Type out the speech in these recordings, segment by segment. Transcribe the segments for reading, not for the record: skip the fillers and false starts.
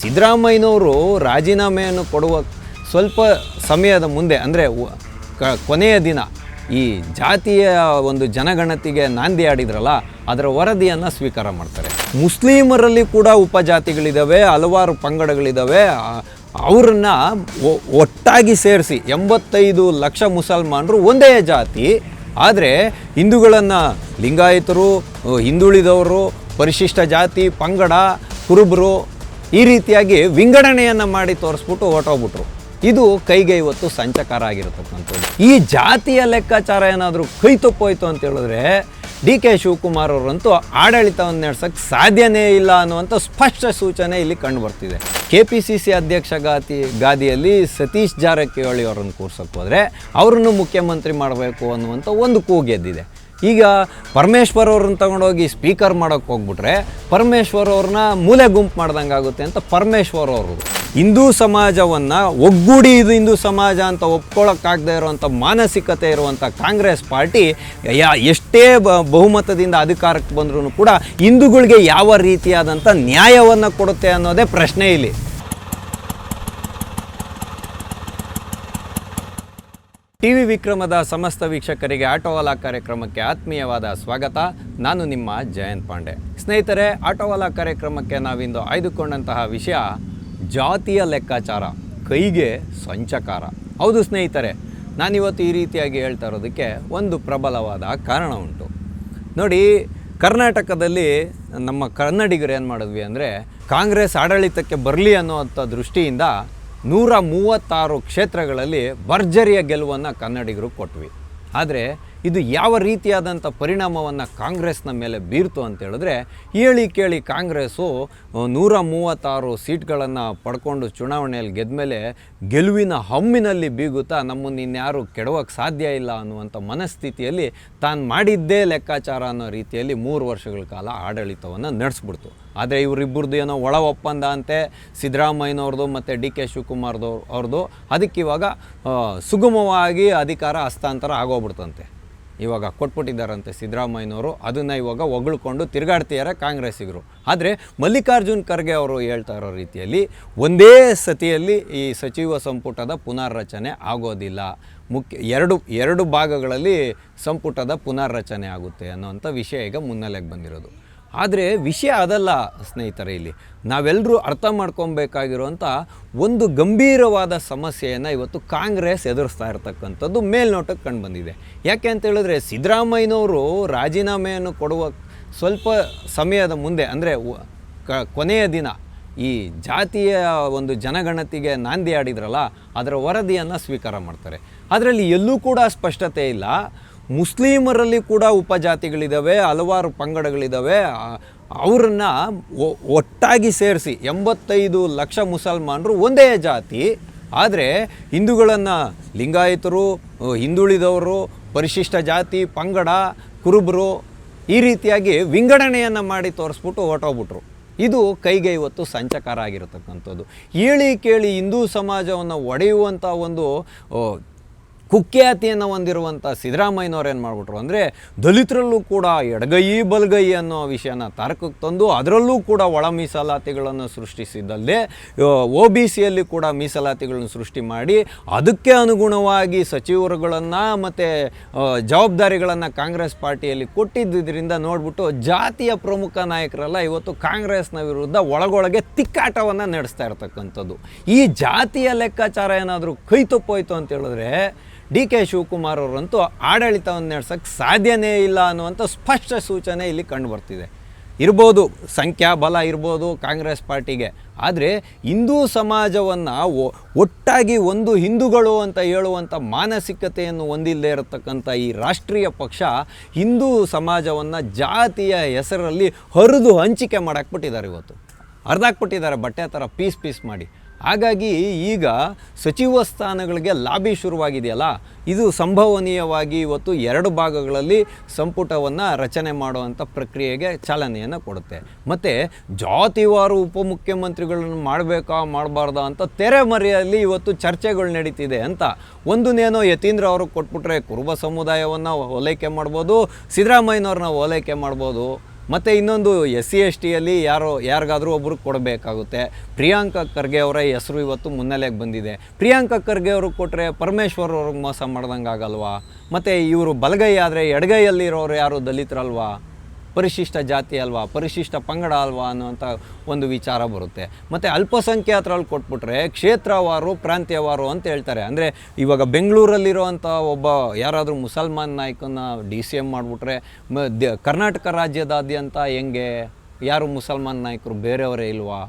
ಸಿದ್ದರಾಮಯ್ಯನವರು ರಾಜೀನಾಮೆಯನ್ನು ಕೊಡುವ ಸ್ವಲ್ಪ ಸಮಯದ ಮುಂದೆ ಅಂದರೆ ಕೊನೆಯ ದಿನ ಈ ಜಾತಿಯ ಒಂದು ಜನಗಣತಿಗೆ ನಾಂದಿ ಆಡಿದ್ರಲ್ಲ, ಅದರ ವರದಿಯನ್ನು ಸ್ವೀಕಾರ ಮಾಡ್ತಾರೆ. ಮುಸ್ಲಿಮರಲ್ಲಿ ಕೂಡ ಉಪಜಾತಿಗಳಿದ್ದಾವೆ, ಹಲವಾರು ಪಂಗಡಗಳಿದ್ದಾವೆ. ಅವರನ್ನು ಒಟ್ಟಾಗಿ ಸೇರಿಸಿ 85 ಲಕ್ಷ ಮುಸಲ್ಮಾನರು ಒಂದೇ ಜಾತಿ. ಆದರೆ ಹಿಂದೂಗಳನ್ನು ಲಿಂಗಾಯತರು, ಹಿಂದುಳಿದವರು, ಪರಿಶಿಷ್ಟ ಜಾತಿ, ಪಂಗಡ, ಕುರುಬರು ಈ ರೀತಿಯಾಗಿ ವಿಂಗಡಣೆಯನ್ನು ಮಾಡಿ ತೋರಿಸ್ಬಿಟ್ಟು ಹೊರಟೋಗ್ಬಿಟ್ರು. ಇದು ಕೈಗೆ ಇವತ್ತು ಸಂಚಕಾರ ಆಗಿರತಕ್ಕಂಥದ್ದು. ಈ ಜಾತಿಯ ಲೆಕ್ಕಾಚಾರ ಏನಾದರೂ ಕೈ ತಪ್ಪೋಯ್ತು ಅಂತ ಹೇಳಿದ್ರೆ DK ಶಿವಕುಮಾರ್ ಅವರಂತೂ ಆಡಳಿತವನ್ನು ನಡೆಸೋಕ್ಕೆ ಸಾಧ್ಯನೇ ಇಲ್ಲ ಅನ್ನುವಂಥ ಸ್ಪಷ್ಟ ಸೂಚನೆ ಇಲ್ಲಿ ಕಂಡು ಬರ್ತಿದೆ. KPCC ಅಧ್ಯಕ್ಷ ಗಾದಿಯಲ್ಲಿ ಸತೀಶ್ ಜಾರಕಿಹೊಳಿ ಅವರನ್ನು ಕೂರ್ಸೋಕ್ಕೆ ಹೋದರೆ ಅವರನ್ನು ಮುಖ್ಯಮಂತ್ರಿ ಮಾಡಬೇಕು ಅನ್ನುವಂಥ ಒಂದು ಕೂಗೆದ್ದಿದೆ. ಈಗ ಪರಮೇಶ್ವರ್ ಅವ್ರನ್ನ ತಗೊಂಡೋಗಿ ಸ್ಪೀಕರ್ ಮಾಡೋಕ್ಕೆ ಹೋಗ್ಬಿಟ್ರೆ ಪರಮೇಶ್ವರ್ ಅವ್ರನ್ನ ಮೂಲೆ ಗುಂಪು ಮಾಡ್ದಂಗೆ ಆಗುತ್ತೆ ಅಂತ ಪರಮೇಶ್ವರ್ ಅವರು ಹಿಂದೂ ಸಮಾಜವನ್ನು ಒಗ್ಗೂಡಿ ಇದು ಹಿಂದೂ ಸಮಾಜ ಅಂತ ಒಪ್ಕೊಳ್ಳೋಕ್ಕಾಗದೇ ಇರುವಂಥ ಮಾನಸಿಕತೆ ಇರುವಂಥ ಕಾಂಗ್ರೆಸ್ ಪಾರ್ಟಿ ಎಷ್ಟೇ ಬಹುಮತದಿಂದ ಅಧಿಕಾರಕ್ಕೆ ಬಂದರೂ ಕೂಡ ಹಿಂದೂಗಳಿಗೆ ಯಾವ ರೀತಿಯಾದಂಥ ನ್ಯಾಯವನ್ನು ಕೊಡುತ್ತೆ ಅನ್ನೋದೇ ಪ್ರಶ್ನೆ ಇಲ್ಲಿ. TV ವಿಕ್ರಮದ ಸಮಸ್ತ ವೀಕ್ಷಕರಿಗೆ ಆಟೋವಾಲಾ ಕಾರ್ಯಕ್ರಮಕ್ಕೆ ಆತ್ಮೀಯವಾದ ಸ್ವಾಗತ. ನಾನು ನಿಮ್ಮ ಜಯಂತ್ ಪಾಂಡೆ. ಸ್ನೇಹಿತರೆ, ಆಟೋವಾಲಾ ಕಾರ್ಯಕ್ರಮಕ್ಕೆ ನಾವಿಂದು ಆಯ್ದುಕೊಂಡಂತಹ ವಿಷಯ ಜಾತಿಯ ಲೆಕ್ಕಾಚಾರ ಕೈಗೆ ಸಂಚಕಾರ. ಹೌದು ಸ್ನೇಹಿತರೆ, ನಾನಿವತ್ತು ಈ ರೀತಿಯಾಗಿ ಹೇಳ್ತಾ ಇರೋದಕ್ಕೆ ಒಂದು ಪ್ರಬಲವಾದ ಕಾರಣ ಉಂಟು. ನೋಡಿ, ಕರ್ನಾಟಕದಲ್ಲಿ ನಮ್ಮ ಕನ್ನಡಿಗರು ಏನು ಮಾಡಿದ್ವಿ ಅಂದರೆ ಕಾಂಗ್ರೆಸ್ ಆಡಳಿತಕ್ಕೆ ಬರಲಿ ಅನ್ನೋವಂಥ ದೃಷ್ಟಿಯಿಂದ 136 ಕ್ಷೇತ್ರಗಳಲ್ಲಿ ಭರ್ಜರಿಯ ಗೆಲುವನ್ನು ಕನ್ನಡಿಗರು ಕೊಟ್ವಿ. ಆದರೆ ಇದು ಯಾವ ರೀತಿಯಾದಂಥ ಪರಿಣಾಮವನ್ನು ಕಾಂಗ್ರೆಸ್ನ ಮೇಲೆ ಬೀರ್ತು ಅಂತ ಹೇಳಿದ್ರೆ, ಹೇಳಿ ಕೇಳಿ ಕಾಂಗ್ರೆಸ್ಸು 136 ಸೀಟ್ಗಳನ್ನು ಪಡ್ಕೊಂಡು ಚುನಾವಣೆಯಲ್ಲಿ ಗೆದ್ದ ಮೇಲೆ ಗೆಲುವಿನ ಹಮ್ಮಿನಲ್ಲಿ ಬೀಗುತ್ತಾ ನಮ್ಮನ್ನು ಇನ್ಯಾರು ಕೆಡವಕ್ಕೆ ಸಾಧ್ಯ ಇಲ್ಲ ಅನ್ನುವಂಥ ಮನಸ್ಥಿತಿಯಲ್ಲಿ ತಾನು ಮಾಡಿದ್ದೇ ಲೆಕ್ಕಾಚಾರ ಅನ್ನೋ ರೀತಿಯಲ್ಲಿ 3 ವರ್ಷಗಳ ಕಾಲ ಆಡಳಿತವನ್ನು ನಡೆಸ್ಬಿಡ್ತು. ಆದರೆ ಇವರಿಬ್ಬರದ್ದು ಏನೋ ಒಳ ಒಪ್ಪಂದ ಅಂತೆ, ಸಿದ್ದರಾಮಯ್ಯನವ್ರದ್ದು ಮತ್ತು DK ಶಿವಕುಮಾರ್ ಅವ್ರದ್ದು. ಅದಕ್ಕಿವಾಗ ಸುಗಮವಾಗಿ ಅಧಿಕಾರ ಹಸ್ತಾಂತರ ಆಗೋಗ್ಬಿಡ್ತಂತೆ. ಇವಾಗ ಕೊಟ್ಬಿಟ್ಟಿದ್ದಾರಂತೆ ಸಿದ್ದರಾಮಯ್ಯನವರು. ಅದನ್ನು ಇವಾಗ ಹೊಗಳ್ಕೊಂಡು ತಿರುಗಾಡ್ತಿದ್ದಾರೆ ಕಾಂಗ್ರೆಸ್ಸಿಗರು. ಆದರೆ ಮಲ್ಲಿಕಾರ್ಜುನ್ ಖರ್ಗೆ ಅವರು ಹೇಳ್ತಾ ಇರೋ ರೀತಿಯಲ್ಲಿ ಒಂದೇ ಸತಿಯಲ್ಲಿ ಈ ಸಚಿವ ಸಂಪುಟದ ಪುನರ್ರಚನೆ ಆಗೋದಿಲ್ಲ, ಎರಡು ಭಾಗಗಳಲ್ಲಿ ಸಂಪುಟದ ಪುನರ್ರಚನೆ ಆಗುತ್ತೆ ಅನ್ನೋಂಥ ವಿಷಯ ಈಗ ಮುನ್ನೆಲೆಗೆ ಬಂದಿರೋದು. ಆದರೆ ವಿಷಯ ಅದಲ್ಲ ಸ್ನೇಹಿತರೆ. ಇಲ್ಲಿ ನಾವೆಲ್ಲರೂ ಅರ್ಥ ಮಾಡ್ಕೊಬೇಕಾಗಿರುವಂಥ ಒಂದು ಗಂಭೀರವಾದ ಸಮಸ್ಯೆಯನ್ನು ಇವತ್ತು ಕಾಂಗ್ರೆಸ್ ಎದುರಿಸ್ತಾ ಇರತಕ್ಕಂಥದ್ದು ಮೇಲ್ನೋಟಕ್ಕೆ ಕಂಡು ಬಂದಿದೆ. ಯಾಕೆ ಅಂತ ಹೇಳಿದ್ರೆ, ಸಿದ್ದರಾಮಯ್ಯನವರು ರಾಜೀನಾಮೆಯನ್ನು ಕೊಡುವ ಸ್ವಲ್ಪ ಸಮಯದ ಮುಂದೆ ಅಂದರೆ ಕೊನೆಯ ದಿನ ಈ ಜಾತಿಯ ಒಂದು ಜನಗಣತಿಗೆ ನಾಂದಿ ಆಡಿದ್ರಲ್ಲ, ಅದರ ವರದಿಯನ್ನು ಸ್ವೀಕಾರ ಮಾಡ್ತಾರೆ. ಅದರಲ್ಲಿ ಎಲ್ಲೂ ಕೂಡ ಸ್ಪಷ್ಟತೆ ಇಲ್ಲ. ಮುಸ್ಲಿಮರಲ್ಲಿ ಕೂಡ ಉಪಜಾತಿಗಳಿದ್ದಾವೆ, ಹಲವಾರು ಪಂಗಡಗಳಿದ್ದಾವೆ. ಅವರನ್ನು ಒಟ್ಟಾಗಿ ಸೇರಿಸಿ 85 ಲಕ್ಷ ಮುಸಲ್ಮಾನರು ಒಂದೇ ಜಾತಿ. ಆದರೆ ಹಿಂದೂಗಳನ್ನು ಲಿಂಗಾಯತರು, ಹಿಂದುಳಿದವರು, ಪರಿಶಿಷ್ಟ ಜಾತಿ, ಪಂಗಡ, ಕುರುಬರು ಈ ರೀತಿಯಾಗಿ ವಿಂಗಡಣೆಯನ್ನು ಮಾಡಿ ತೋರಿಸ್ಬಿಟ್ಟು ಹೊರಟೋಗ್ಬಿಟ್ರು. ಇದು ಕೈಗೆ ಇವತ್ತು ಸಂಚಕಾರ ಆಗಿರತಕ್ಕಂಥದ್ದು. ಹೇಳಿ ಕೇಳಿ ಹಿಂದೂ ಸಮಾಜವನ್ನು ಒಡೆಯುವಂಥ ಒಂದು ಕುಖ್ಯಾತಿಯನ್ನು ಹೊಂದಿರುವಂಥ ಸಿದ್ದರಾಮಯ್ಯನವ್ರು ಏನು ಮಾಡಿಬಿಟ್ರು ಅಂದರೆ, ದಲಿತರಲ್ಲೂ ಕೂಡ ಎಡಗೈ ಬಲಗೈ ಅನ್ನೋ ವಿಷಯನ ತಾರಕಕ್ಕೆ ತಂದು ಅದರಲ್ಲೂ ಕೂಡ ಒಳ ಮೀಸಲಾತಿಗಳನ್ನು ಸೃಷ್ಟಿಸಿದ್ದಲ್ಲದೆ OBCಯಲ್ಲಿ ಕೂಡ ಮೀಸಲಾತಿಗಳನ್ನು ಸೃಷ್ಟಿ ಮಾಡಿ ಅದಕ್ಕೆ ಅನುಗುಣವಾಗಿ ಸಚಿವರುಗಳನ್ನು ಮತ್ತು ಜವಾಬ್ದಾರಿಗಳನ್ನು ಕಾಂಗ್ರೆಸ್ ಪಾರ್ಟಿಯಲ್ಲಿ ಕೊಟ್ಟಿದ್ದರಿಂದ ನೋಡಿಬಿಟ್ಟು ಜಾತಿಯ ಪ್ರಮುಖ ನಾಯಕರೆಲ್ಲ ಇವತ್ತು ಕಾಂಗ್ರೆಸ್ನ ವಿರುದ್ಧ ಒಳಗೊಳಗೆ ತಿಕ್ಕಾಟವನ್ನು ನಡೆಸ್ತಾ ಇರ್ತಕ್ಕಂಥದ್ದು. ಈ ಜಾತಿಯ ಲೆಕ್ಕಾಚಾರ ಏನಾದರೂ ಕೈ ತಪ್ಪೋಯ್ತು ಅಂತ ಹೇಳಿದ್ರೆ DK ಶಿವಕುಮಾರ್ ಅವರಂತೂ ಆಡಳಿತವನ್ನು ನಡೆಸೋಕ್ಕೆ ಸಾಧ್ಯನೇ ಇಲ್ಲ ಅನ್ನುವಂಥ ಸ್ಪಷ್ಟ ಸೂಚನೆ ಇಲ್ಲಿ ಕಂಡು ಬರ್ತಿದೆ. ಇರ್ಬೋದು, ಸಂಖ್ಯಾಬಲ ಇರ್ಬೋದು ಕಾಂಗ್ರೆಸ್ ಪಾರ್ಟಿಗೆ. ಆದರೆ ಹಿಂದೂ ಸಮಾಜವನ್ನು ಒಟ್ಟಾಗಿ ಒಂದು ಹಿಂದೂಗಳು ಅಂತ ಹೇಳುವಂಥ ಮಾನಸಿಕತೆಯನ್ನು ಹೊಂದಿಲ್ಲದೆ ಇರತಕ್ಕಂಥ ಈ ರಾಷ್ಟ್ರೀಯ ಪಕ್ಷ ಹಿಂದೂ ಸಮಾಜವನ್ನು ಜಾತಿಯ ಹೆಸರಲ್ಲಿ ಹರಿದು ಹಂಚಿಕೆ ಮಾಡಾಕ್ಬಿಟ್ಟಿದ್ದಾರೆ. ಇವತ್ತು ಹರಿದಾಕ್ಬಿಟ್ಟಿದ್ದಾರೆ ಬಟ್ಟೆ ಥರ ಪೀಸ್ ಮಾಡಿ. ಹಾಗಾಗಿ ಈಗ ಸಚಿವ ಸ್ಥಾನಗಳಿಗೆ ಲಾಬಿ ಶುರುವಾಗಿದೆಯಲ್ಲ, ಇದು ಸಂಭವನೀಯವಾಗಿ ಇವತ್ತು 2 ಭಾಗಗಳಲ್ಲಿ ಸಂಪುಟವನ್ನು ರಚನೆ ಮಾಡುವಂಥ ಪ್ರಕ್ರಿಯೆಗೆ ಚಾಲನೆಯನ್ನು ಕೊಡುತ್ತೆ. ಮತ್ತು ಜಾತಿವಾರು ಉಪಮುಖ್ಯಮಂತ್ರಿಗಳನ್ನು ಮಾಡಬೇಕಾ ಮಾಡಬಾರ್ದಾ ಅಂತ ತೆರೆಮರೆಯಲ್ಲಿ ಇವತ್ತು ಚರ್ಚೆಗಳು ನಡೀತಿದೆ ಅಂತ. ಒಂದನ್ನೇನೋ ಯತೀಂದ್ರ ಅವ್ರಿಗೆ ಕೊಟ್ಬಿಟ್ರೆ ಕುರುಬ ಸಮುದಾಯವನ್ನು ಓಲೈಕೆ ಮಾಡ್ಬೋದು, ಸಿದ್ದರಾಮಯ್ಯನವ್ರನ್ನ ಓಲೈಕೆ ಮಾಡ್ಬೋದು. ಮತ್ತು ಇನ್ನೊಂದು SC/STಯಲ್ಲಿ ಯಾರಿಗಾದರೂ ಒಬ್ರಿಗೆ ಕೊಡಬೇಕಾಗುತ್ತೆ. ಪ್ರಿಯಾಂಕಾ ಖರ್ಗೆ ಅವರ ಹೆಸರು ಇವತ್ತು ಮುನ್ನೆಲೆಗೆ ಬಂದಿದೆ. ಪ್ರಿಯಾಂಕಾ ಖರ್ಗೆ ಅವ್ರಿಗೆ ಕೊಟ್ಟರೆ ಪರಮೇಶ್ವರ್ ಅವ್ರಿಗೆ ಮೋಸ ಮಾಡ್ದಂಗೆ ಆಗಲ್ವಾ? ಮತ್ತು ಇವರು ಬಲಗೈ ಆದರೆ ಎಡಗೈಯಲ್ಲಿರೋರು ಯಾರು ದಲಿತರಲ್ವಾ, ಪರಿಶಿಷ್ಟ ಜಾತಿ ಅಲ್ವಾ, ಪರಿಶಿಷ್ಟ ಪಂಗಡ ಅಲ್ವಾ ಅನ್ನೋಂಥ ಒಂದು ವಿಚಾರ ಬರುತ್ತೆ. ಮತ್ತು ಅಲ್ಪಸಂಖ್ಯಾತರಲ್ಲಿ ಕೊಟ್ಬಿಟ್ರೆ ಕ್ಷೇತ್ರವಾರು ಪ್ರಾಂತ್ಯವಾರು ಅಂತ ಹೇಳ್ತಾರೆ. ಅಂದರೆ ಇವಾಗ ಬೆಂಗಳೂರಲ್ಲಿರೋವಂಥ ಒಬ್ಬ ಯಾರಾದರೂ ಮುಸಲ್ಮಾನ್ ನಾಯಕನ DCM ಮಾಡಿಬಿಟ್ರೆ ಕರ್ನಾಟಕ ರಾಜ್ಯದಾದ್ಯಂತ ಹೆಂಗೆ, ಯಾರು ಮುಸಲ್ಮಾನ್ ನಾಯಕರು ಬೇರೆಯವರೇ ಇಲ್ವಾ?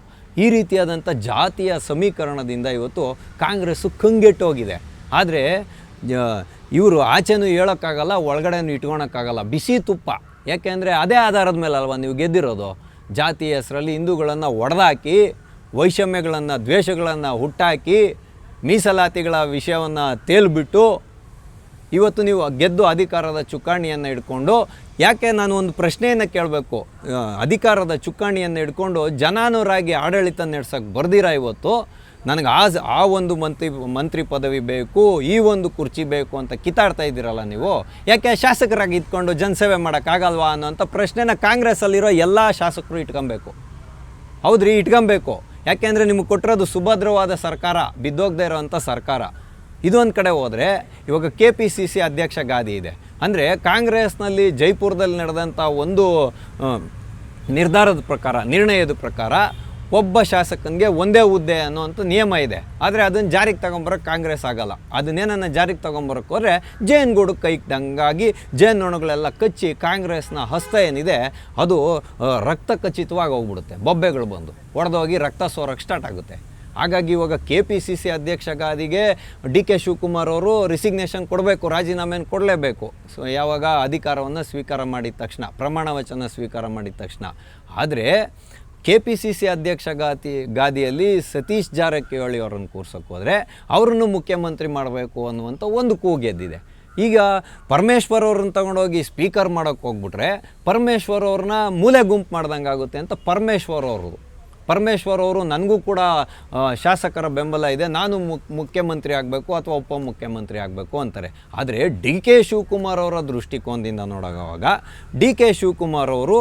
ಈ ರೀತಿಯಾದಂಥ ಜಾತಿಯ ಸಮೀಕರಣದಿಂದ ಇವತ್ತು ಕಾಂಗ್ರೆಸ್ಸು ಕಂಗೆಟ್ಟೋಗಿದೆ. ಆದರೆ ಇವರು ಆಚೆನೂ ಹೇಳೋಕ್ಕಾಗಲ್ಲ, ಒಳಗಡೆನೂ ಇಟ್ಕೊಳಕ್ಕಾಗಲ್ಲ. ಬಿಸಿ ತುಪ್ಪ. ಯಾಕೆಂದರೆ ಅದೇ ಆಧಾರದ ಮೇಲೆ ಅಲ್ವಾ ನೀವು ಗೆದ್ದಿರೋದು. ಜಾತಿ ಹೆಸರಲ್ಲಿ ಹಿಂದೂಗಳನ್ನು ಒಡೆದಾಕಿ, ವೈಷಮ್ಯಗಳನ್ನು ದ್ವೇಷಗಳನ್ನು ಹುಟ್ಟಾಕಿ, ಮೀಸಲಾತಿಗಳ ವಿಷಯವನ್ನು ತೇಲ್ಬಿಟ್ಟು ಇವತ್ತು ನೀವು ಗೆದ್ದು ಅಧಿಕಾರದ ಚುಕ್ಕಾಣಿಯನ್ನು ಹಿಡ್ಕೊಂಡು, ಯಾಕೆ ನಾನು ಒಂದು ಪ್ರಶ್ನೆಯನ್ನು ಕೇಳಬೇಕು, ಅಧಿಕಾರದ ಚುಕ್ಕಾಣಿಯನ್ನು ಹಿಡ್ಕೊಂಡು ಜನಾನುರಾಗಿ ಆಡಳಿತ ನಡೆಸೋಕ್ಕೆ ಬರ್ದಿರ ಇವತ್ತು ನನಗೆ ಆ ಒಂದು ಮಂತ್ರಿ ಪದವಿ ಬೇಕು, ಈ ಒಂದು ಕುರ್ಚಿ ಬೇಕು ಅಂತ ಕಿತ್ತಾಡ್ತಾ ಇದ್ದೀರಲ್ಲ ನೀವು, ಯಾಕೆ ಶಾಸಕರಾಗಿ ಇದ್ಕೊಂಡು ಜನಸೇವೆ ಮಾಡೋಕ್ಕಾಗಲ್ವಾ ಅನ್ನೋಂಥ ಪ್ರಶ್ನೆನ ಕಾಂಗ್ರೆಸ್ಸಲ್ಲಿರೋ ಎಲ್ಲ ಶಾಸಕರು ಇಟ್ಕೊಬೇಕು. ಹೌದ್ರಿ, ಇಟ್ಕೊಬೇಕು. ಯಾಕೆಂದರೆ ನಿಮಗೆ ಕೊಟ್ಟಿರೋದು ಸುಭದ್ರವಾದ ಸರ್ಕಾರ, ಬಿದ್ದೋಗದೇ ಇರೋವಂಥ ಸರ್ಕಾರ. ಇದೊಂದು ಕಡೆ ಹೋದರೆ ಇವಾಗ KPCC ಅಧ್ಯಕ್ಷ ಗಾದಿ ಇದೆ. ಅಂದರೆ ಕಾಂಗ್ರೆಸ್ನಲ್ಲಿ ಜೈಪುರದಲ್ಲಿ ನಡೆದಂಥ ಒಂದು ನಿರ್ಣಯದ ಪ್ರಕಾರ ಒಬ್ಬ ಶಾಸಕನಿಗೆ ಒಂದೇ ಹುದ್ದೆ ಅನ್ನೋವಂಥ ನಿಯಮ ಇದೆ. ಆದರೆ ಅದನ್ನು ಜಾರಿಗೆ ತಗೊಂಬರೋಕ್ಕೆ ಕಾಂಗ್ರೆಸ್ ಆಗಲ್ಲ. ಅದನ್ನೇನನ್ನು ಜಾರಿಗೆ ತೊಗೊಂಬರೋಕ್ಕೆ ಹೋದರೆ ಜೇನುಗೂಡು ಕೈದಂಗಾಗಿ ಜೇನುನೊಣಗಳೆಲ್ಲ ಕಚ್ಚಿ ಕಾಂಗ್ರೆಸ್ನ ಹಸ್ತ ಏನಿದೆ ಅದು ರಕ್ತ ಖಚಿತವಾಗಿ ಹೋಗ್ಬಿಡುತ್ತೆ. ಬೊಬ್ಬೆಗಳು ಬಂದು ಒಡೆದೋಗಿ ರಕ್ತ ಸೋರಕ್ಕೆ ಸ್ಟಾರ್ಟ್ ಆಗುತ್ತೆ. ಹಾಗಾಗಿ ಇವಾಗ KPCC ಅಧ್ಯಕ್ಷ ಗಾದಿಗೆ DK ಶಿವಕುಮಾರ್ ಅವರು ರಿಸಿಗ್ನೇಷನ್ ಕೊಡಬೇಕು, ರಾಜೀನಾಮೆಯನ್ನು ಕೊಡಲೇಬೇಕು. ಸೊ ಯಾವಾಗ ಅಧಿಕಾರವನ್ನು ಸ್ವೀಕಾರ ಮಾಡಿದ ತಕ್ಷಣ, ಪ್ರಮಾಣ ವಚನ ಸ್ವೀಕಾರ ಮಾಡಿದ ತಕ್ಷಣ. ಆದರೆ KPCC ಅಧ್ಯಕ್ಷ ಗಾದಿಯಲ್ಲಿ ಸತೀಶ್ ಜಾರಕಿಹೊಳಿ ಅವರನ್ನು ಕೂರ್ಸೋಕ್ಕೆ ಹೋದರೆ ಅವ್ರನ್ನು ಮುಖ್ಯಮಂತ್ರಿ ಮಾಡಬೇಕು ಅನ್ನುವಂಥ ಒಂದು ಕೂಗೆದ್ದಿದೆ. ಈಗ ಪರಮೇಶ್ವರ್ ಅವ್ರನ್ನ ತಗೊಂಡೋಗಿ ಸ್ಪೀಕರ್ ಮಾಡೋಕ್ಕೆ ಹೋಗ್ಬಿಟ್ರೆ ಪರಮೇಶ್ವರ್ ಅವ್ರನ್ನ ಮೂಲೆ ಗುಂಪು ಮಾಡ್ದಂಗೆ ಆಗುತ್ತೆ ಅಂತ ಪರಮೇಶ್ವರ್ ಅವರು ನನಗೂ ಕೂಡ ಶಾಸಕರ ಬೆಂಬಲ ಇದೆ, ನಾನು ಮುಖ್ಯಮಂತ್ರಿ ಆಗಬೇಕು ಅಥವಾ ಉಪಮುಖ್ಯಮಂತ್ರಿ ಆಗಬೇಕು ಅಂತಾರೆ. ಆದರೆ DK ಶಿವಕುಮಾರ್ ಅವರ ದೃಷ್ಟಿಕೋನದಿಂದ ನೋಡೋವಾಗ DK ಶಿವಕುಮಾರ್ ಅವರು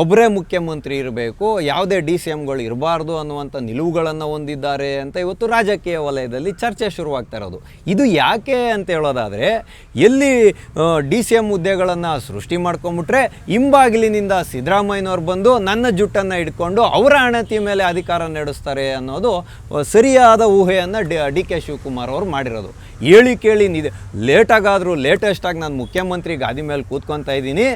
ಒಬ್ಬರೇ ಮುಖ್ಯಮಂತ್ರಿ ಇರಬೇಕು, ಯಾವುದೇ DCMಗಳು ಇರಬಾರ್ದು ಅನ್ನುವಂಥ ನಿಲುವುಗಳನ್ನು ಹೊಂದಿದ್ದಾರೆ ಅಂತ ಇವತ್ತು ರಾಜಕೀಯ ವಲಯದಲ್ಲಿ ಚರ್ಚೆ ಶುರುವಾಗ್ತಾ ಇರೋದು. ಇದು ಯಾಕೆ ಅಂತ ಹೇಳೋದಾದರೆ, ಎಲ್ಲಿ DCM ಹುದ್ದೆಗಳನ್ನು ಸೃಷ್ಟಿ ಮಾಡ್ಕೊಂಬಿಟ್ರೆ ಹಿಂಬಾಗಿಲಿನಿಂದ ಸಿದ್ದರಾಮಯ್ಯನವ್ರು ಬಂದು ನನ್ನ ಜುಟ್ಟನ್ನು ಹಿಡ್ಕೊಂಡು ಅವರ ಹಣತಿ ಮೇಲೆ ಅಧಿಕಾರ ನಡೆಸ್ತಾರೆ ಅನ್ನೋದು ಸರಿಯಾದ ಊಹೆಯನ್ನು DK ಶಿವಕುಮಾರ್ ಅವರು ಮಾಡಿರೋದು. ಕೇಳಿ ಲೇಟೆಸ್ಟಾಗಿ ನಾನು ಮುಖ್ಯಮಂತ್ರಿ ಗಾದಿ ಮೇಲೆ ಕೂತ್ಕೊತಾ ಇದ್ದೀನಿ,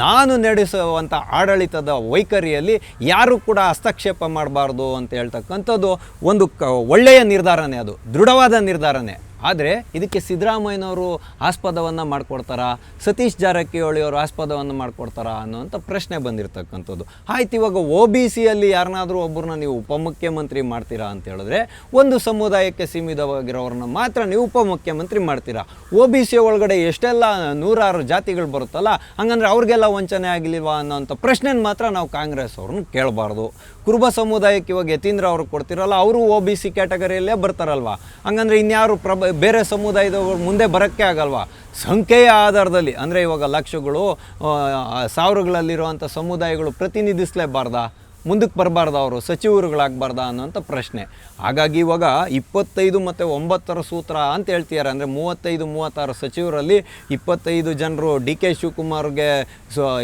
ನಾನು ನಡೆಸುವಂಥ ಆಡಳಿತದ ವೈಖರಿಯಲ್ಲಿ ಯಾರೂ ಕೂಡ ಹಸ್ತಕ್ಷೇಪ ಮಾಡಬಾರ್ದು ಅಂತ ಹೇಳ್ತಕ್ಕಂಥದ್ದು ಒಂದು ಒಳ್ಳೆಯ ನಿರ್ಧಾರನೇ, ಅದು ದೃಢವಾದ ನಿರ್ಧಾರನೇ. ಆದರೆ ಇದಕ್ಕೆ ಸಿದ್ದರಾಮಯ್ಯನವರು ಆಸ್ಪದವನ್ನು ಮಾಡಿಕೊಡ್ತಾರಾ, ಸತೀಶ್ ಜಾರಕಿಹೊಳಿ ಅವರು ಆಸ್ಪದವನ್ನು ಮಾಡಿಕೊಡ್ತಾರಾ ಅನ್ನೋಂಥ ಪ್ರಶ್ನೆ ಬಂದಿರತಕ್ಕಂಥದ್ದು. ಆಯ್ತು, ಇವಾಗ OBCಯಲ್ಲಿ ಯಾರನ್ನಾದರೂ ಒಬ್ಬರನ್ನ ನೀವು ಉಪಮುಖ್ಯಮಂತ್ರಿ ಮಾಡ್ತೀರಾ ಅಂತ ಹೇಳಿದ್ರೆ ಒಂದು ಸಮುದಾಯಕ್ಕೆ ಸೀಮಿತವಾಗಿರೋರನ್ನ ಮಾತ್ರ ನೀವು ಉಪಮುಖ್ಯಮಂತ್ರಿ ಮಾಡ್ತೀರಾ. OBC ಒಳಗಡೆ ಎಷ್ಟೆಲ್ಲ ನೂರಾರು ಜಾತಿಗಳು ಬರುತ್ತಲ್ಲ, ಹಂಗಂದ್ರೆ ಅವ್ರಿಗೆಲ್ಲ ವಂಚನೆ ಆಗಲಿಲ್ವಾ ಅನ್ನೋಂಥ ಪ್ರಶ್ನೆನ ಮಾತ್ರ ನಾವು ಕಾಂಗ್ರೆಸ್ ಅವ್ರನ್ನ ಕೇಳಬಾರ್ದು. ಕುರುಬ ಸಮುದಾಯಕ್ಕೆ ಇವಾಗ ಯತೀಂದ್ರ ಅವ್ರಿಗೆ ಕೊಡ್ತಿರಲ್ಲ, ಅವರು OBC ಕ್ಯಾಟಗರಿಯಲ್ಲೇ ಬರ್ತಾರಲ್ವ, ಹಂಗಂದ್ರೆ ಇನ್ಯಾರು ಬೇರೆ ಸಮುದಾಯದವರು ಮುಂದೆ ಬರೋಕ್ಕೆ ಆಗಲ್ವಾ? ಸಂಖ್ಯೆಯ ಆಧಾರದಲ್ಲಿ, ಅಂದರೆ ಇವಾಗ ಲಕ್ಷಗಳು ಸಾವಿರಗಳಲ್ಲಿರುವಂಥ ಸಮುದಾಯಗಳು ಪ್ರತಿನಿಧಿಸಲೇಬಾರ್ದಾ, ಮುಂದಕ್ಕೆ ಬರಬಾರ್ದು, ಅವರು ಸಚಿವರುಗಳಾಗಬಾರ್ದಾ ಅನ್ನೋಂಥ ಪ್ರಶ್ನೆ. ಹಾಗಾಗಿ ಇವಾಗ 25 ಮತ್ತು 9 ಸೂತ್ರ ಅಂತ ಹೇಳ್ತಿದ್ದಾರೆ. ಅಂದರೆ 35-36 ಸಚಿವರಲ್ಲಿ 25 ಜನರು DK ಶಿವಕುಮಾರ್ಗೆ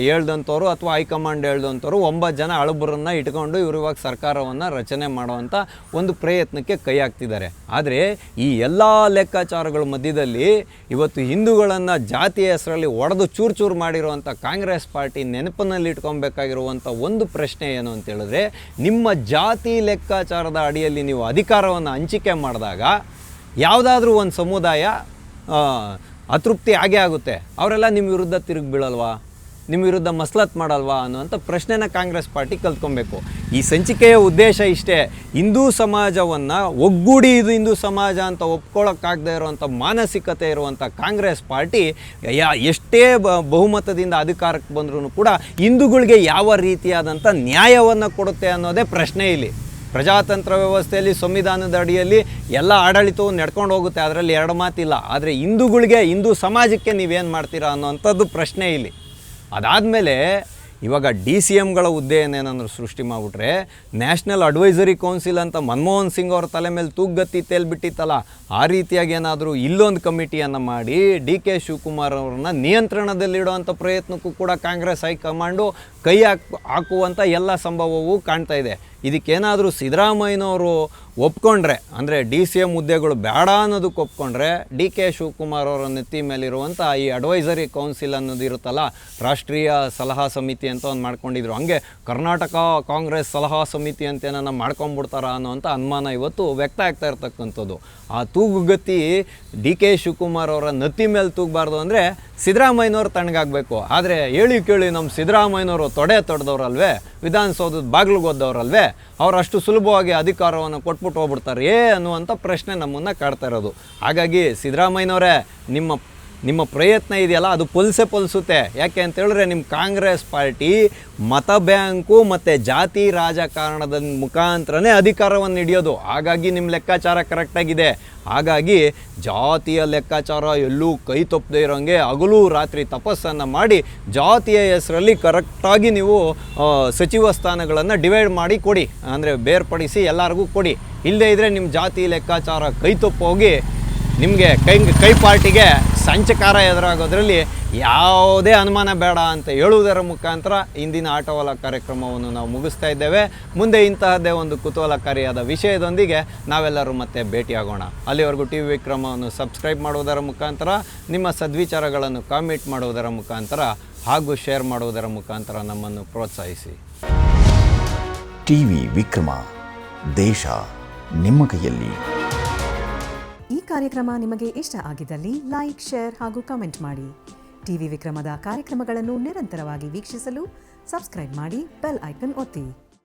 ಹೇಳ್ದಂಥವ್ರು ಅಥವಾ ಹೈಕಮಾಂಡ್ ಹೇಳ್ದಂಥವ್ರು, 9 ಜನ ಅಳಬರನ್ನು ಇಟ್ಕೊಂಡು ಇವರು ಇವಾಗ ಸರ್ಕಾರವನ್ನು ರಚನೆ ಮಾಡುವಂಥ ಒಂದು ಪ್ರಯತ್ನಕ್ಕೆ ಕೈ ಹಾಕ್ತಿದ್ದಾರೆ. ಆದರೆ ಈ ಎಲ್ಲ ಲೆಕ್ಕಾಚಾರಗಳ ಮಧ್ಯದಲ್ಲಿ ಇವತ್ತು ಹಿಂದೂಗಳನ್ನು ಜಾತಿಯ ಹೆಸರಲ್ಲಿ ಒಡೆದು ಚೂರು ಮಾಡಿರುವಂಥ ಕಾಂಗ್ರೆಸ್ ಪಾರ್ಟಿ ನೆನಪಿನಲ್ಲಿ ಇಟ್ಕೊಬೇಕಾಗಿರುವಂಥ ಒಂದು ಪ್ರಶ್ನೆ ಏನು ಅಂತ ಹೇಳಿದ್ರೆ, ನಿಮ್ಮ ಜಾತಿ ಲೆಕ್ಕಾಚಾರದ ಅಡಿಯಲ್ಲಿ ನೀವು ಅಧಿಕಾರವನ್ನು ಹಂಚಿಕೆ ಮಾಡಿದಾಗ ಯಾವುದಾದ್ರೂ ಒಂದು ಸಮುದಾಯ ಅತೃಪ್ತಿ ಆಗೇ ಆಗುತ್ತೆ. ಅವರೆಲ್ಲ ನಿಮ್ಮ ವಿರುದ್ಧ ತಿರುಗಿ ಬೀಳಲ್ವಾ, ನಿಮ್ಮ ವಿರುದ್ಧ ಮಸಲತ್ ಮಾಡಲ್ವಾ ಅನ್ನುವಂಥ ಪ್ರಶ್ನೆನ ಕಾಂಗ್ರೆಸ್ ಪಾರ್ಟಿ ಕಲ್ತ್ಕೊಬೇಕು. ಈ ಸಂಚಿಕೆಯ ಉದ್ದೇಶ ಇಷ್ಟೇ, ಹಿಂದೂ ಸಮಾಜವನ್ನು ಒಗ್ಗೂಡಿ ಇದು ಹಿಂದೂ ಸಮಾಜ ಅಂತ ಒಪ್ಕೊಳ್ಳೋಕ್ಕಾಗದೇ ಇರುವಂಥ ಮಾನಸಿಕತೆ ಇರುವಂಥ ಕಾಂಗ್ರೆಸ್ ಪಾರ್ಟಿ ಎಷ್ಟೇ ಬಹುಮತದಿಂದ ಅಧಿಕಾರಕ್ಕೆ ಬಂದರೂ ಕೂಡ ಹಿಂದೂಗಳಿಗೆ ಯಾವ ರೀತಿಯಾದಂಥ ನ್ಯಾಯವನ್ನು ಕೊಡುತ್ತೆ ಅನ್ನೋದೇ ಪ್ರಶ್ನೆ ಇಲ್ಲಿ. ಪ್ರಜಾತಂತ್ರ ವ್ಯವಸ್ಥೆಯಲ್ಲಿ ಸಂವಿಧಾನದ ಅಡಿಯಲ್ಲಿ ಎಲ್ಲ ಆಡಳಿತವು ನಡ್ಕೊಂಡು ಹೋಗುತ್ತೆ, ಅದರಲ್ಲಿ ಎರಡು ಮಾತಿಲ್ಲ. ಆದರೆ ಹಿಂದೂಗಳಿಗೆ, ಹಿಂದೂ ಸಮಾಜಕ್ಕೆ ನೀವೇನು ಮಾಡ್ತೀರಾ ಅನ್ನೋವಂಥದ್ದು ಪ್ರಶ್ನೆ ಇಲ್ಲಿ. ಅದಾದಮೇಲೆ ಇವಾಗ DCMಗಳ ಹುದ್ದೆಯನ್ನೇನಾದ್ರು ಸೃಷ್ಟಿ ಮಾಡಿಬಿಟ್ರೆ ನ್ಯಾಷನಲ್ ಅಡ್ವೈಸರಿ ಕೌನ್ಸಿಲ್ ಅಂತ ಮನಮೋಹನ್ ಸಿಂಗ್ ಅವ್ರ ತಲೆ ಮೇಲೆ ತೂಗತ್ತಿ ತೇಲ್ಬಿಟ್ಟಿತ್ತಲ್ಲ, ಆ ರೀತಿಯಾಗಿ ಏನಾದರೂ ಇಲ್ಲೊಂದು ಕಮಿಟಿಯನ್ನು ಮಾಡಿ DK ಶಿವಕುಮಾರ್ ಅವ್ರನ್ನ ನಿಯಂತ್ರಣದಲ್ಲಿಡುವಂಥ ಪ್ರಯತ್ನಕ್ಕೂ ಕೂಡ ಕಾಂಗ್ರೆಸ್ ಹೈಕಮಾಂಡು ಕೈ ಹಾಕುವಂಥ ಎಲ್ಲ ಸಂಭವವೂ ಕಾಣ್ತಾ ಇದೆ. ಇದಕ್ಕೇನಾದರೂ ಸಿದ್ದರಾಮಯ್ಯನವರು ಒಪ್ಕೊಂಡ್ರೆ, ಅಂದರೆ DCM ಹುದ್ದೆಗಳು ಬೇಡ ಅನ್ನೋದಕ್ಕೆ ಒಪ್ಕೊಂಡ್ರೆ, DK ಶಿವಕುಮಾರ್ ಅವರ ನೆತ್ತಿ ಮೇಲಿರುವಂಥ ಈ ಅಡ್ವೈಸರಿ ಕೌನ್ಸಿಲ್ ಅನ್ನೋದು ಇರುತ್ತಲ್ಲ, ರಾಷ್ಟ್ರೀಯ ಸಲಹಾ ಸಮಿತಿ ಅಂತ ಒಂದು ಮಾಡ್ಕೊಂಡಿದ್ರು, ಹಂಗೆ ಕರ್ನಾಟಕ ಕಾಂಗ್ರೆಸ್ ಸಲಹಾ ಸಮಿತಿ ಅಂತ ಏನಾರ ಮಾಡ್ಕೊಂಡ್ಬಿಡ್ತಾರ ಅನ್ನೋಂಥ ಅನುಮಾನ ಇವತ್ತು ವ್ಯಕ್ತ ಆಗ್ತಾ ಇರ್ತಕ್ಕಂಥದ್ದು. ಆ ತೂಗುಗತಿ DK ಶಿವಕುಮಾರ್ ಅವರ ನೆತ್ತಿ ಮೇಲೆ ತೂಗಬಾರ್ದು ಅಂದರೆ ಸಿದ್ದರಾಮಯ್ಯನವ್ರು ತಣ್ಣಗಾಗಬೇಕು. ಆದರೆ ಹೇಳಿ ಕೇಳಿ ನಮ್ಮ ಸಿದ್ದರಾಮಯ್ಯನವರು ತೊಡೆದವ್ರಲ್ವೇ, ವಿಧಾನಸೌಧದ ಬಾಗಿಲಿಗೆ ಓದ್ದವ್ರಲ್ವೇ, ಅವ್ರು ಅಷ್ಟು ಸುಲಭವಾಗಿ ಅಧಿಕಾರವನ್ನು ಕೊಟ್ಬಿಟ್ಟು ಹೋಗ್ಬಿಡ್ತಾರೆ ಅನ್ನುವಂಥ ಪ್ರಶ್ನೆ ನಮ್ಮನ್ನು ಕಾಡ್ತಾ ಇರೋದು. ಹಾಗಾಗಿ ಸಿದ್ದರಾಮಯ್ಯನವರೇ, ನಿಮ್ಮ ಪ್ರಯತ್ನ ಇದೆಯಲ್ಲ ಅದು ಪೊಲಿಸುತ್ತೆ. ಯಾಕೆ ಅಂತೇಳಿದ್ರೆ ನಿಮ್ಮ ಕಾಂಗ್ರೆಸ್ ಪಾರ್ಟಿ ಮತ ಬ್ಯಾಂಕು ಮತ್ತು ಜಾತಿ ರಾಜಕಾರಣದ ಮುಖಾಂತರನೇ ಅಧಿಕಾರವನ್ನು ಹಿಡಿಯೋದು. ಹಾಗಾಗಿ ನಿಮ್ಮ ಲೆಕ್ಕಾಚಾರ ಕರೆಕ್ಟಾಗಿದೆ. ಹಾಗಾಗಿ ಜಾತಿಯ ಲೆಕ್ಕಾಚಾರ ಎಲ್ಲೂ ಕೈ ತಪ್ಪದೇ ಇರೋಂಗೆ ಹಗಲು ರಾತ್ರಿ ತಪಸ್ಸನ್ನು ಮಾಡಿ ಜಾತಿಯ ಹೆಸರಲ್ಲಿ ಕರೆಕ್ಟಾಗಿ ನೀವು ಸಚಿವ ಸ್ಥಾನಗಳನ್ನು ಡಿವೈಡ್ ಮಾಡಿ ಕೊಡಿ, ಅಂದರೆ ಬೇರ್ಪಡಿಸಿ ಎಲ್ಲರಿಗೂ ಕೊಡಿ. ಇಲ್ಲದೇ ಇದ್ದರೆ ನಿಮ್ಮ ಜಾತಿ ಲೆಕ್ಕಾಚಾರ ಕೈ ತಪ್ಪೋಗಿ ನಿಮಗೆ ಕೈ ಪಾರ್ಟಿಗೆ ಸಂಚಕಾರ ಎದುರಾಗೋದ್ರಲ್ಲಿ ಯಾವುದೇ ಅನುಮಾನ ಬೇಡ ಅಂತ ಹೇಳುವುದರ ಮುಖಾಂತರ ಇಂದಿನ ಆಟೋವಾಲ ಕಾರ್ಯಕ್ರಮವನ್ನು ನಾವು ಮುಗಿಸ್ತಾ ಇದ್ದೇವೆ. ಮುಂದೆ ಇಂತಹದ್ದೇ ಒಂದು ಕುತೂಹಲಕಾರಿಯಾದ ವಿಷಯದೊಂದಿಗೆ ನಾವೆಲ್ಲರೂ ಮತ್ತೆ ಭೇಟಿಯಾಗೋಣ. ಅಲ್ಲಿವರೆಗೂ TV ವಿಕ್ರಮವನ್ನು ಸಬ್ಸ್ಕ್ರೈಬ್ ಮಾಡುವುದರ ಮುಖಾಂತರ, ನಿಮ್ಮ ಸದ್ವಿಚಾರಗಳನ್ನು ಕಾಮೆಂಟ್ ಮಾಡುವುದರ ಮುಖಾಂತರ ಹಾಗೂ ಶೇರ್ ಮಾಡುವುದರ ಮುಖಾಂತರ ನಮ್ಮನ್ನು ಪ್ರೋತ್ಸಾಹಿಸಿ. TV ವಿಕ್ರಮ, ದೇಶ ನಿಮ್ಮ ಕೈಯಲ್ಲಿ. ಈ ಕಾರ್ಯಕ್ರಮ ನಿಮಗೆ ಇಷ್ಟ ಆಗಿದ್ದಲ್ಲಿ ಲೈಕ್, ಶೇರ್ ಹಾಗೂ ಕಮೆಂಟ್ ಮಾಡಿ. TV ವಿಕ್ರಮದ ಕಾರ್ಯಕ್ರಮಗಳನ್ನು ನಿರಂತರವಾಗಿ ವೀಕ್ಷಿಸಲು ಸಬ್ಸ್ಕ್ರೈಬ್ ಮಾಡಿ, ಬೆಲ್ ಐಕನ್ ಒತ್ತಿ.